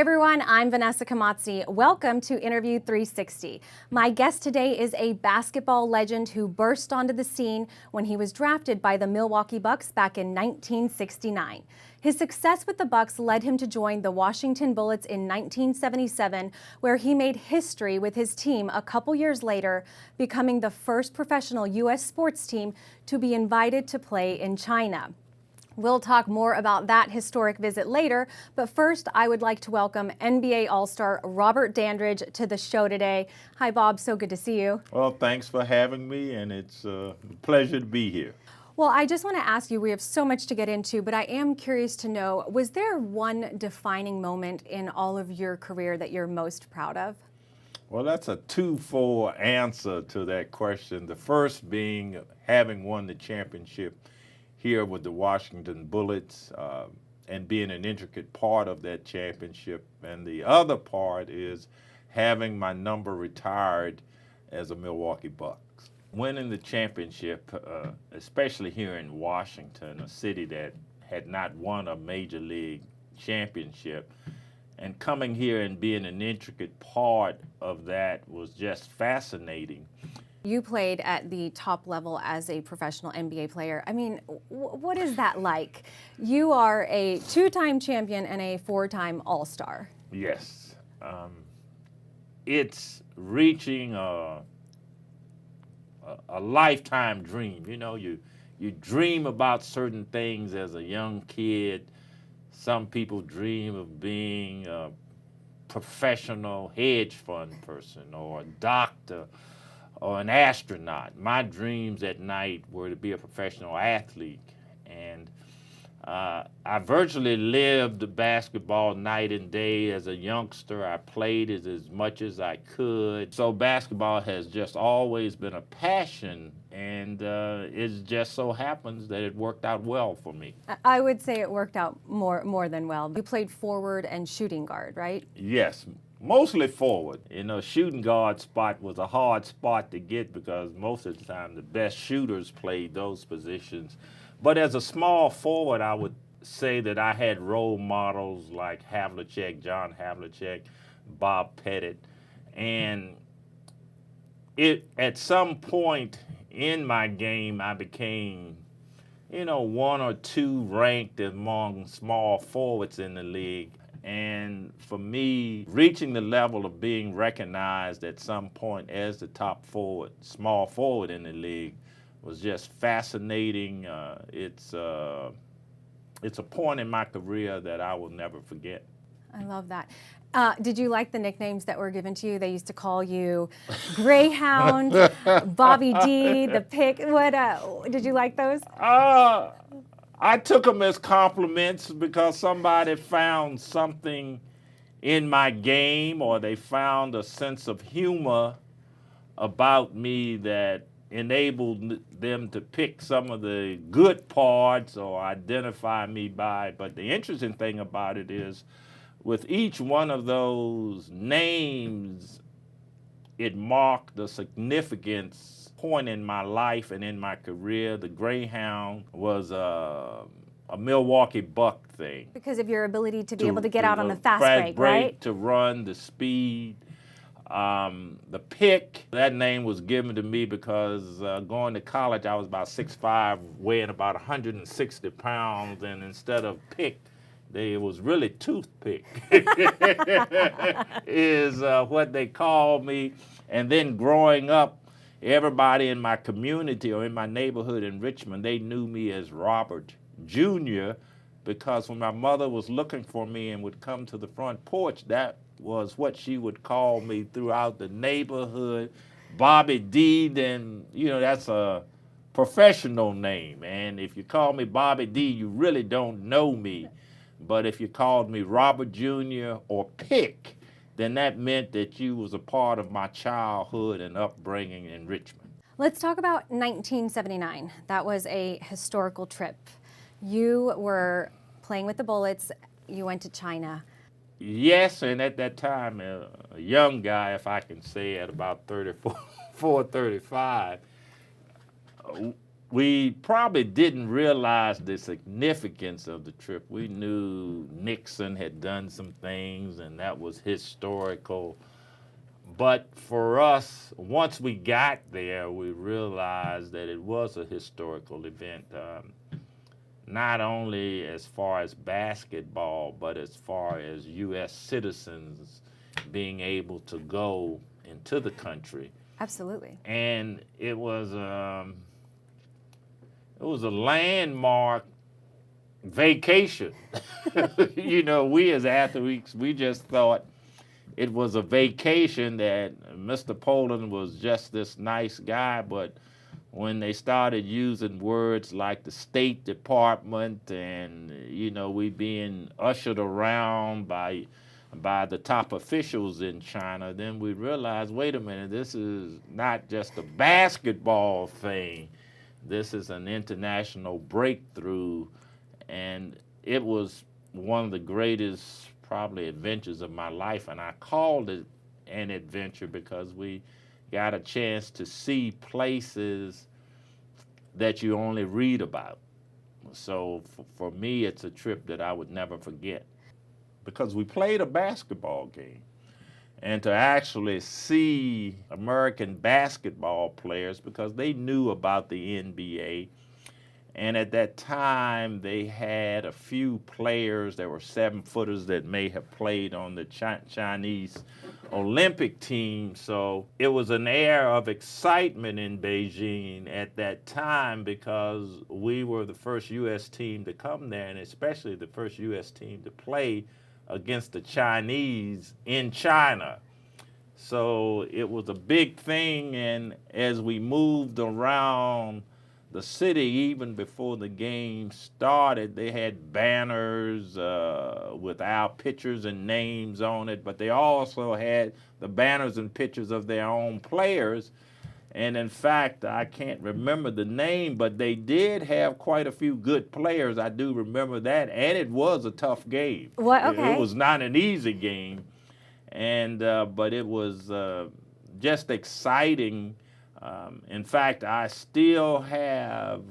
everyone, I'm Vanessa Kamatsi. Welcome to Interview 360. My guest today is a basketball legend who burst onto the scene when he was drafted by the Milwaukee Bucks back in 1969. His success with the Bucks led him to join the Washington Bullets in 1977, where he made history with his team a couple years later, becoming the first professional U.S. sports team to be invited to play in China. We'll talk more about that historic visit later, but first I would like to welcome NBA All-Star Robert Dandridge to the show today. Hi Bob, so good to see you. Well, thanks for having me, and it's a pleasure to be here. Well, I just want to ask you, we have so much to get into, but I am curious to know, was there one defining moment in all of your career that you're most proud of? Well, that's a twofold answer to that question. The first being having won the championship here with the Washington Bullets and being an intricate part of that championship. And the other part is having my number retired as a Milwaukee Bucks. Winning the championship, especially here in Washington, a city that had not won a major league championship, and coming here and being an intricate part of that was just fascinating. You played at the top level as a professional NBA player. I mean, what is that like? You are a two-time champion and a four-time All-Star. Yes. It's reaching a lifetime dream. You know, you dream about certain things as a young kid. Some people dream of being a professional hedge fund person or a doctor or an astronaut. My dreams at night were to be a professional athlete, and I virtually lived basketball night and day as a youngster. I played it as much as I could. So basketball has just always been a passion, and it just so happens that it worked out well for me. I would say it worked out more than well. You played forward and shooting guard, right? Yes. Mostly forward. You know, shooting guard spot was a hard spot to get because most of the time the best shooters played those positions. But as a small forward, I would say that I had role models like John Havlicek, Bob Pettit, and at some point in my game, I became, one or two ranked among small forwards in the league. And for me, reaching the level of being recognized at some point as the top forward, small forward in the league, was just fascinating. It's a point in my career that I will never forget. I love that. Did you like the nicknames that were given to you? They used to call you Greyhound, Bobby D, the Pick. Did you like those? I took them as compliments because somebody found something in my game, or they found a sense of humor about me that enabled them to pick some of the good parts or identify me by. But the interesting thing about it is, with each one of those names, it marked the significance point in my life and in my career. The Greyhound was a Milwaukee Buck thing. Because of your ability to be able to get out on the fast break, right? To run, the speed. The Pick, that name was given to me because going to college, I was about 6'5", weighing about 160 pounds, and instead of Pick, it was really Toothpick is what they called me. And then growing up, everybody in my community or in my neighborhood in Richmond, they knew me as Robert Jr. because when my mother was looking for me and would come to the front porch, that was what she would call me throughout the neighborhood. Bobby D, then, that's a professional name. And if you call me Bobby D, you really don't know me. But if you called me Robert Jr. or Pick, then that meant that you was a part of my childhood and upbringing in Richmond. Let's talk about 1979. That was a historical trip. You were playing with the Bullets. You went to China. Yes, and at that time, a young guy, if I can say, at about 34, 35, We probably didn't realize the significance of the trip. We knew Nixon had done some things, and that was historical. But for us, once we got there, we realized that it was a historical event, not only as far as basketball, but as far as U.S. citizens being able to go into the country. Absolutely. And it was a landmark vacation. You know, we as athletes, we just thought it was a vacation, that Mr. Poland was just this nice guy, but when they started using words like the State Department and, you know, we being ushered around by the top officials in China, then we realized, wait a minute, this is not just a basketball thing. This is an international breakthrough, and it was one of the greatest probably adventures of my life, and I called it an adventure because we got a chance to see places that you only read about. So for me, it's a trip that I would never forget, because we played a basketball game, and to actually see American basketball players, because they knew about the NBA. And at that time, they had a few players that were 7-footers that may have played on the Chinese Olympic team. So it was an air of excitement in Beijing at that time, because we were the first U.S. team to come there, and especially the first U.S. team to play against the Chinese in China. So it was a big thing, and as we moved around the city, even before the game started, they had banners with our pictures and names on it, but they also had the banners and pictures of their own players. And in fact, I can't remember the name, but they did have quite a few good players. I do remember that, and it was a tough game. What? Okay. It was not an easy game, and but it was just exciting. In fact, I still have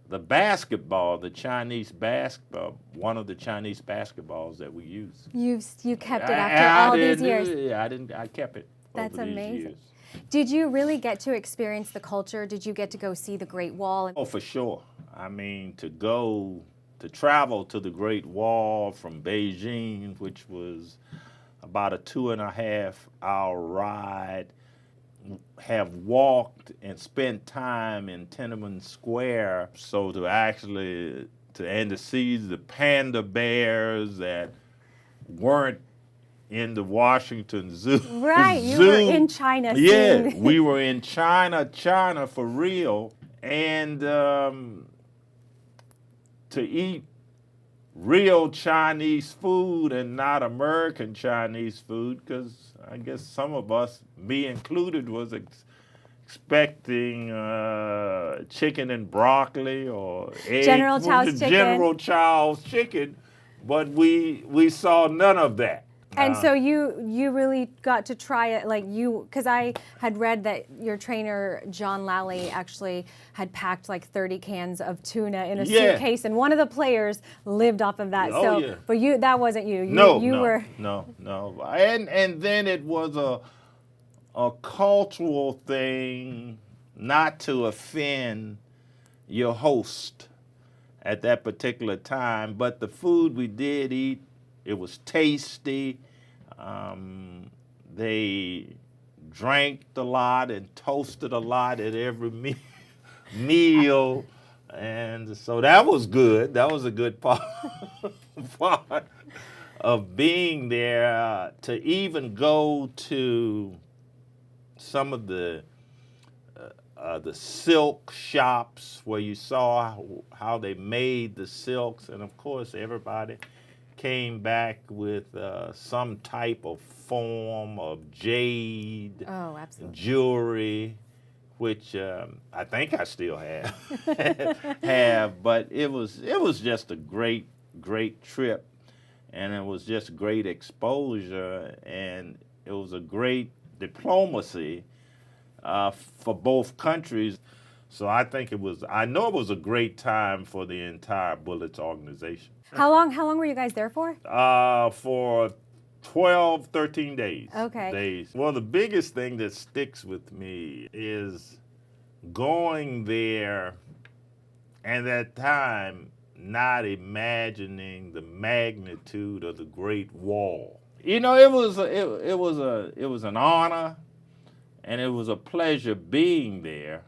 the basketball, the Chinese basketball, one of the Chinese basketballs that we use. You kept it after all these years. I kept it. That's over these amazing. Years. Did you really get to experience the culture? Did you get to go see the Great Wall? Oh, for sure. I mean, to travel to the Great Wall from Beijing, which was about a 2.5-hour ride, have walked and spent time in Tiananmen Square. So to see the panda bears that weren't in the Washington Zoo. Right, you were in China. Yeah, we were in China for real. And to eat real Chinese food and not American Chinese food, because I guess some of us, me included, was expecting chicken and broccoli or egg, General Chow's chicken. General Chow's chicken, but we saw none of that. And so you really got to try it, because I had read that your trainer, John Lally, actually had packed like 30 cans of tuna in a suitcase, and one of the players lived off of that. But that wasn't you. No. And then it was a cultural thing not to offend your host at that particular time, but the food we did eat, it was tasty. They drank a lot and toasted a lot at every meal. And so that was good. That was a good part of being there. To even go to some of the silk shops where you saw how they made the silks. And of course, everybody came back with some type of form of jade jewelry, which I think I still have. But it was just a great trip, and it was just great exposure, and it was a great diplomacy for both countries. So I know it was a great time for the entire Bullets organization. How long were you guys there for? For 12, 13 days. Okay. Well, the biggest thing that sticks with me is going there and at that time not imagining the magnitude of the Great Wall. You know, it was an honor and it was a pleasure being there.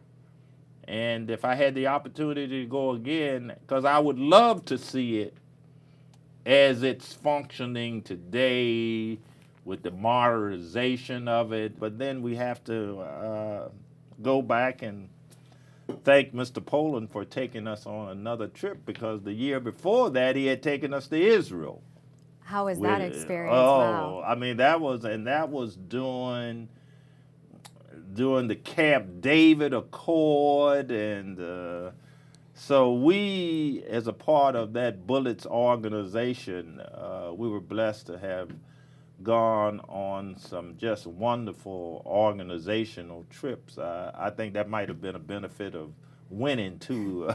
And if I had the opportunity to go again, because I would love to see it as it's functioning today with the modernization of it. But then we have to go back and thank Mr. Poland for taking us on another trip, because the year before that he had taken us to Israel. How was that experience? Oh, Wow. I mean, that was during the Camp David Accord, and so we, as a part of that Bullets organization, we were blessed to have gone on some just wonderful organizational trips. I think that might have been a benefit of winning too,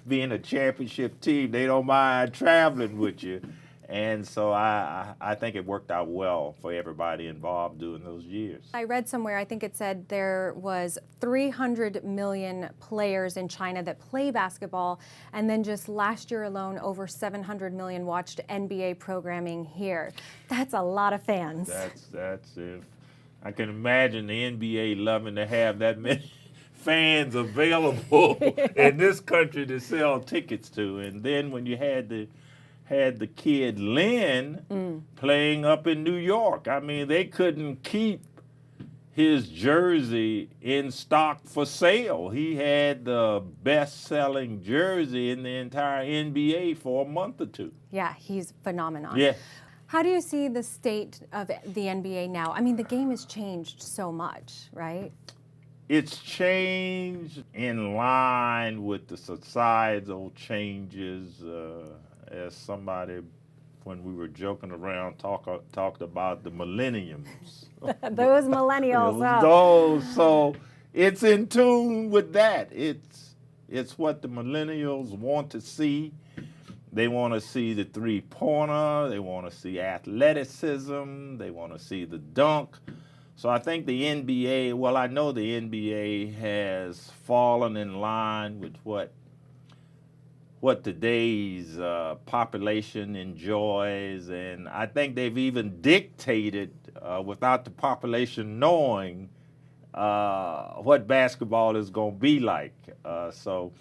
being a championship team. They don't mind traveling with you. And so I think it worked out well for everybody involved during those years. I read somewhere, I think it said there was 300 million players in China that play basketball, and then just last year alone, over 700 million watched NBA programming here. That's a lot of fans. That's if I can imagine the NBA loving to have that many fans available in this country to sell tickets to. And then when you had the kid Lynn playing up in New York. I mean, they couldn't keep his jersey in stock for sale. He had the best-selling jersey in the entire NBA for a month or two. Yeah, he's phenomenal. Yeah. How do you see the state of the NBA now? I mean, the game has changed so much, right? It's changed in line with the societal changes. As somebody, when we were joking around, talked about the millenniums. Those millennials. So it's in tune with that. It's what the millennials want to see. They want to see the three-pointer. They want to see athleticism. They want to see the dunk. So I think the NBA, well, I know the NBA has fallen in line with what today's population enjoys, and I think they've even dictated, without the population knowing, what basketball is going to be like. So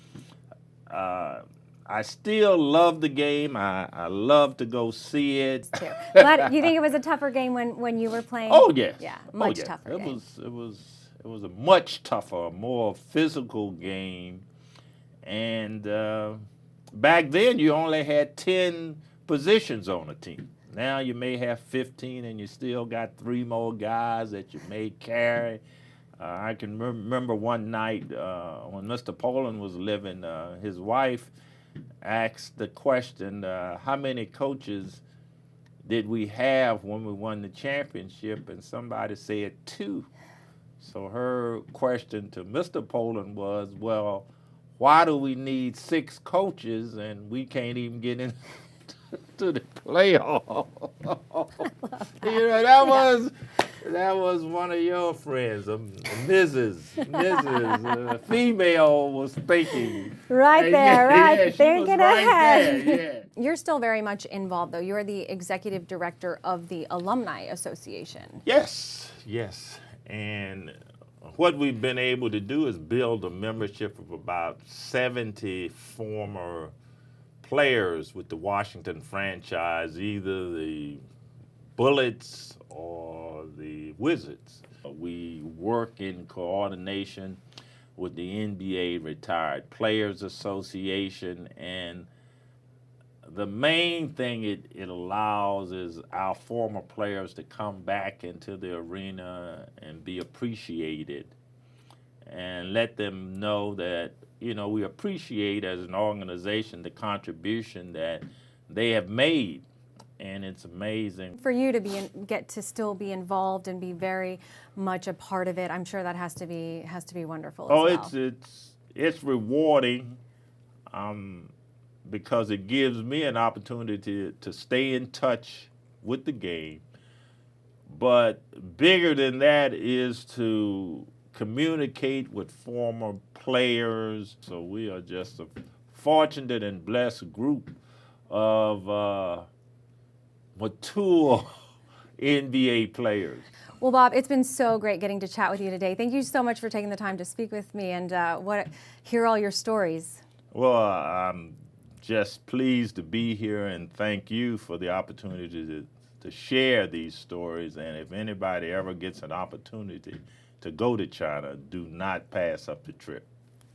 I still love the game. I love to go see it. But you think it was a tougher game when you were playing? Oh yes. Yeah, much tougher. It was a much tougher, more physical game, and back then, you only had 10 positions on a team. Now you may have 15, and you still got 3 more guys that you may carry. I can remember one night when Mr. Poland was living, his wife asked the question, how many coaches did we have when we won the championship? And somebody said 2. So her question to Mr. Poland was, well, why do we need 6 coaches and we can't even get into the playoff? You know, that was one of your friends, Mrs. Female was thinking. Right there, right, yeah, thinking ahead. There, yeah. You're still very much involved, though. You're the executive director of the Alumni Association. Yes. And what we've been able to do is build a membership of about 70 former players with the Washington franchise, either the Bullets or the Wizards. We work in coordination with the NBA Retired Players Association, and the main thing it allows is our former players to come back into the arena and be appreciated, and let them know that, you know, we appreciate as an organization the contribution that they have made. And it's amazing. For you to get to still be involved and be very much a part of it, I'm sure that has to be wonderful as well. it's rewarding because it gives me an opportunity to stay in touch with the game. But bigger than that is to communicate with former players. So we are just a fortunate and blessed group of mature NBA players. Well, Bob, it's been so great getting to chat with you today. Thank you so much for taking the time to speak with me and hear all your stories. Well, I'm just pleased to be here, and thank you for the opportunity to share these stories. And if anybody ever gets an opportunity to go to China, do not pass up the trip.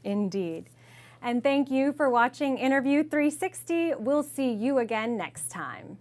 Indeed. And thank you for watching Interview 360. We'll see you again next time.